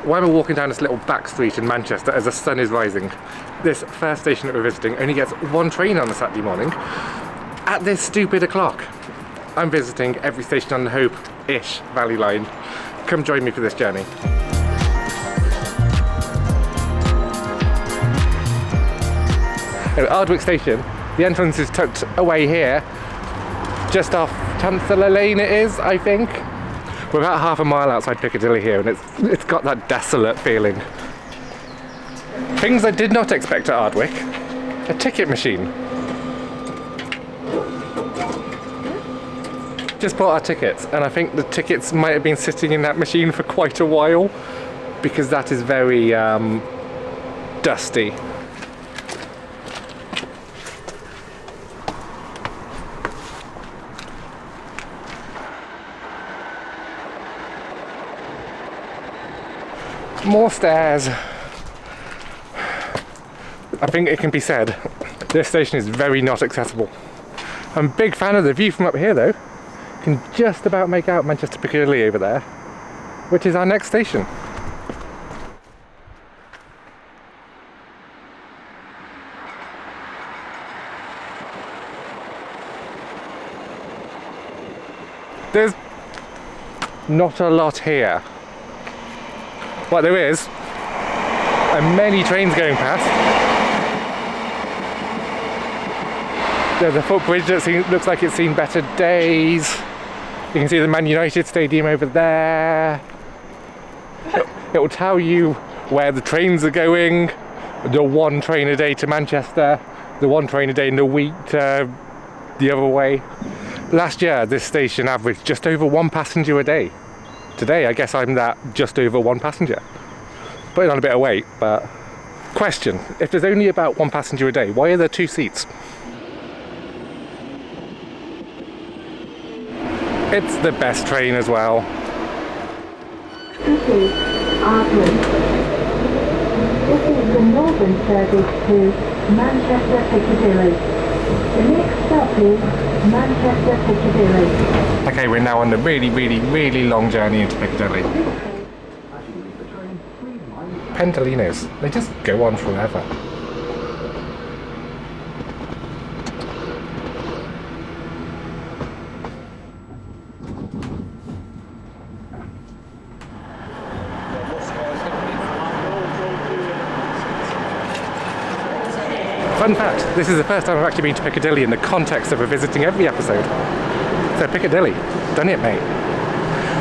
Why am I walking down this little back street in Manchester as the sun is rising? This first station that we're visiting only gets one train on a Saturday morning at this stupid o'clock. I'm visiting every station on the Hope-ish Valley Line. Come join me for this journey. At Ardwick station, the entrance is tucked away here, just off Chancellor Lane it is, I think. We're about half a mile outside Piccadilly here, and it's got that desolate feeling. Things I did not expect at Ardwick: a ticket machine. Just bought our tickets, and I think the tickets might have been sitting in that machine for quite a while, because that is very dusty. More stairs. I think it can be said, this station is very not accessible. I'm a big fan of the view from up here though. Can just about make out Manchester Piccadilly over there, which is our next station. There's not a lot here. What there is, are many trains going past. There's a footbridge that looks like it's seen better days. You can see the Man United Stadium over there. It will tell you where the trains are going. The one train a day to Manchester, the one train a day in the week to the other way. Last year, this station averaged just over one passenger a day. Today, I guess I'm that just over one passenger. Putting on a bit of weight, but... Question, if there's only about one passenger a day, why are there two seats? It's the best train as well. This is Ardwick. This is the northern service to Manchester Piccadilly. The next stop is Manchester Piccadilly. Okay, we're now on the really long journey into Piccadilly. Pendolinos, they just go on forever. Fun fact, this is the first time I've actually been to Piccadilly in the context of a visiting every episode. So Piccadilly, done it mate.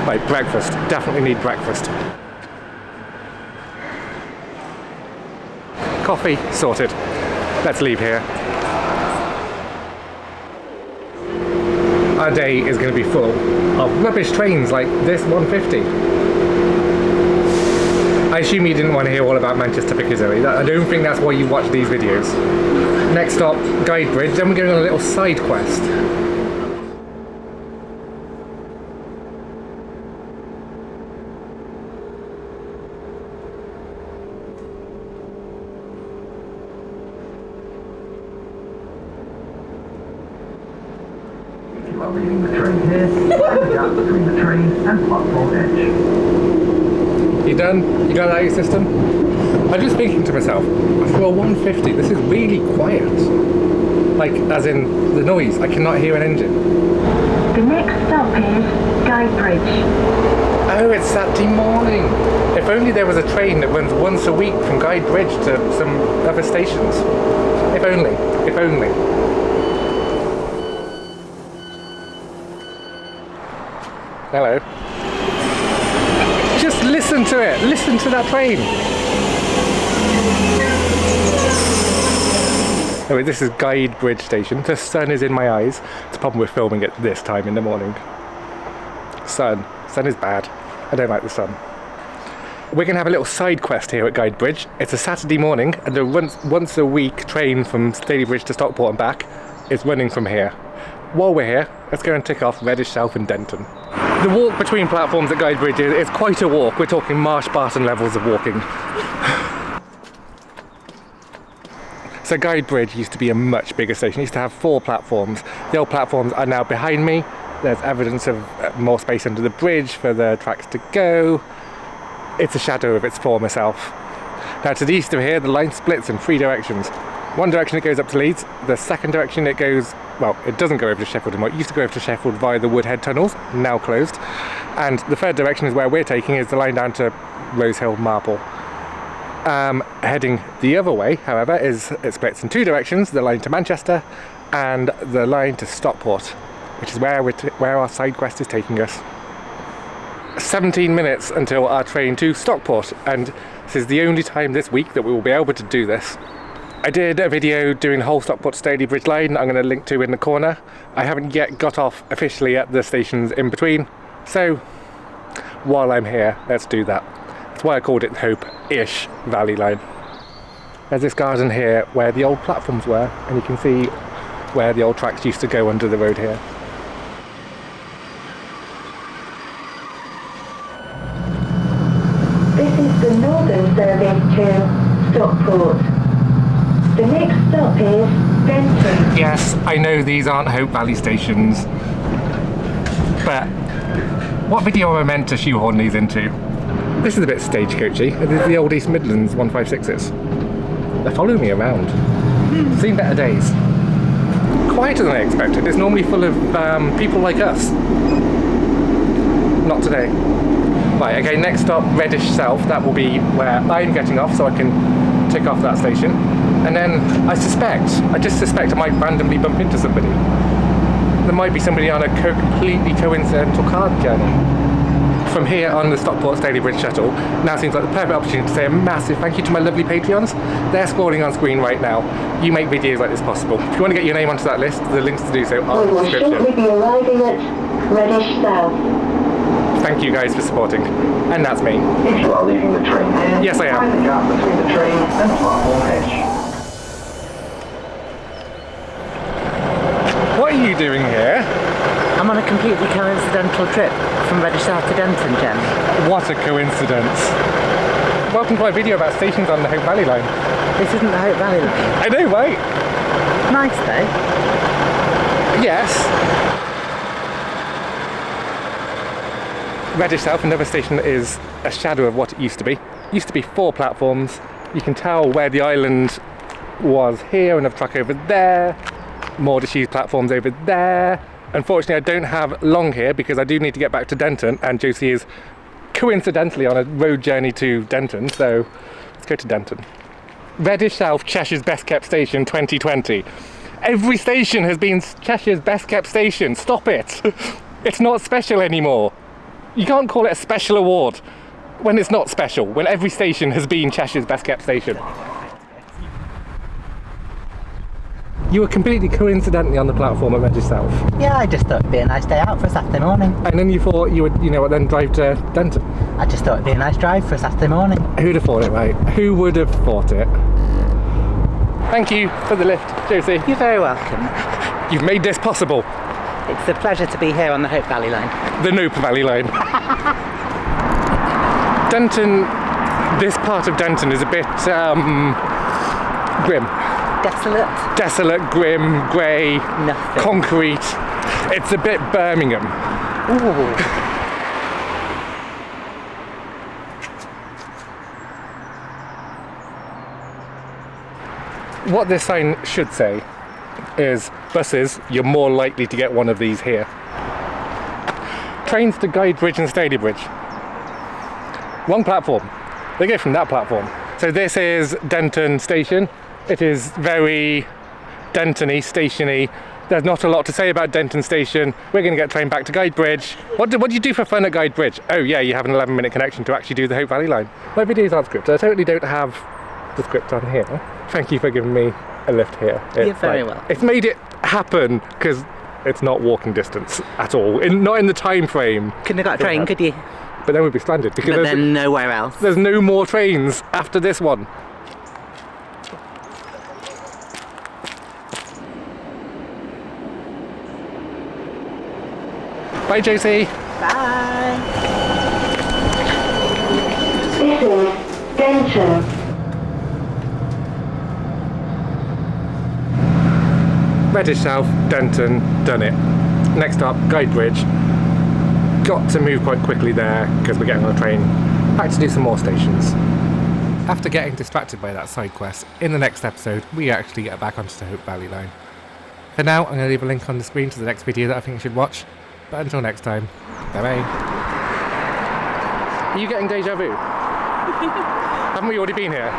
Right, breakfast, definitely need breakfast. Coffee, sorted. Let's leave here. Our day is going to be full of rubbish trains like this 150. I assume you didn't want to hear all about Manchester Piccadilly. I don't think that's why you watch these videos. Next stop, Guide Bridge, then we're going on a little side quest. You are leaving the train here, and the gap between the train and platform edge. You done? You got that out of your system? I'm just thinking to myself, for a 150, this is really quiet. Like, as in, the noise, I cannot hear an engine. The next stop is Guide Bridge. Oh, it's Saturday morning. If only there was a train that runs once a week from Guide Bridge to some other stations. If only, if only. Hello. Just listen to it. Listen to that train. Anyway, this is Guide Bridge Station. The sun is in my eyes. It's a problem with filming at this time in the morning. Sun is bad. I don't like the sun. We're going to have a little side quest here at Guide Bridge. It's a Saturday morning, and the once a week train from Stalybridge to Stockport and back is running from here. While we're here, let's go and tick off Reddish South and Denton. The walk between platforms at Guide Bridge is quite a walk. We're talking Marsh Barton levels of walking. So Guide Bridge used to be a much bigger station. It used to have 4 platforms. The old platforms are now behind me. There's evidence of more space under the bridge for the tracks to go. it's a shadow of its former self. Now to the east of here, the line splits in 3 directions. One direction it goes up to Leeds, the second direction it goes, well, it doesn't go over to Sheffield anymore. It used to go over to Sheffield via the Woodhead tunnels, now closed. And the third direction is where we're taking, is the line down to Rosehill Marple. Heading the other way, however, is it splits in 2 directions, the line to Manchester and the line to Stockport, which is where our side quest is taking us. 17 minutes until our train to Stockport, and this is the only time this week that we will be able to do this. I did a video doing the whole Stockport to Staley Bridge line, I'm going to link to in the corner. I haven't yet got off officially at the stations in between, so while I'm here, let's do that. That's why I called it Hope-ish Valley Line. There's this garden here where the old platforms were, and you can see where the old tracks used to go under the road here. This is the northern service to Stockport. The next stop is Denton. Yes, I know these aren't Hope Valley stations, but what video am I meant to shoehorn these into? This is a bit stagecoachy. This is the old East Midlands 156s. They're following me around. Seen better days. Quieter than I expected. It's normally full of people like us. Not today. Right, okay, next stop, Reddish South. That will be where I'm getting off, so I can tick off that station. And then I just suspect I might randomly bump into somebody. There might be somebody on a completely coincidental car journey. From here on the Stockport Staley Bridge shuttle, now seems like the perfect opportunity to say a massive thank you to my lovely Patreons. They're scrolling on screen right now. You make videos like this possible. If you want to get your name onto that list, the links to do so are in the description. We will shortly be arriving at Reddish South. Thank you guys for supporting. And that's me. If you are leaving the train here, Yes, I am. find the gap between the train and platform edge. What are you doing here? I'm on a completely coincidental trip from Reddish South to Denton, Jen. What a coincidence. Welcome to my video about stations on the Hope Valley Line. This isn't the Hope Valley line. I know, right? Nice though. Yes. Reddish South, another station that is a shadow of what it used to be. It used to be 4 platforms. You can tell where the island was here, another track over there, more disused platforms over there. Unfortunately, I don't have long here because I do need to get back to Denton, and Josie is coincidentally on a road journey to Denton, so let's go to Denton. Reddish South, Cheshire's best kept station 2020. Every station has been Cheshire's best kept station. Stop it. It's not special anymore. You can't call it a special award when it's not special, when every station has been Cheshire's best kept station. You were completely coincidentally on the platform at Reddish South. Yeah, I just thought it'd be a nice day out for a Saturday morning. And then you thought you would, you know what, then drive to Denton. I just thought it'd be a nice drive for a Saturday morning. Who'd have thought it, right? Who would have thought it? Thank you for the lift, Josie. You're very welcome. You've made this possible. It's a pleasure to be here on the Hope Valley line. The Nope Valley Line. Denton, this part of Denton is a bit grim. Desolate. Desolate, grim, grey, Nothing. concrete. It's a bit Birmingham. Ooh. What this sign should say is, buses, you're more likely to get one of these here. Trains to Guide Bridge and Staley Bridge. Wrong platform. They go from that platform. So this is Denton Station. It is very Denton-y, station-y. There's not a lot to say about Denton Station. We're going to get a train back to Guide Bridge. What do you do for fun at Guide Bridge? Oh yeah, you have an 11-minute connection to actually do the Hope Valley Line. My videos aren't scripted. I totally don't have the script on here. Thank you for giving me a lift here. You're very welcome. It's made it happen because it's not walking distance at all. Not in the time frame. Couldn't have got a train, could you? But then we'd be stranded because But then nowhere else. there's no more trains after this one. Bye, Josie. Bye. This is Denton. Reddish South, Denton, done it. Next up, Guide Bridge. Got to move quite quickly there because we're getting on a train back to do some more stations. After getting distracted by that side quest, in the next episode we actually get back onto the Hope Valley line. For now, I'm going to leave a link on the screen to the next video that I think you should watch, but until next time, bye bye. Are you getting deja vu? Haven't we already been here?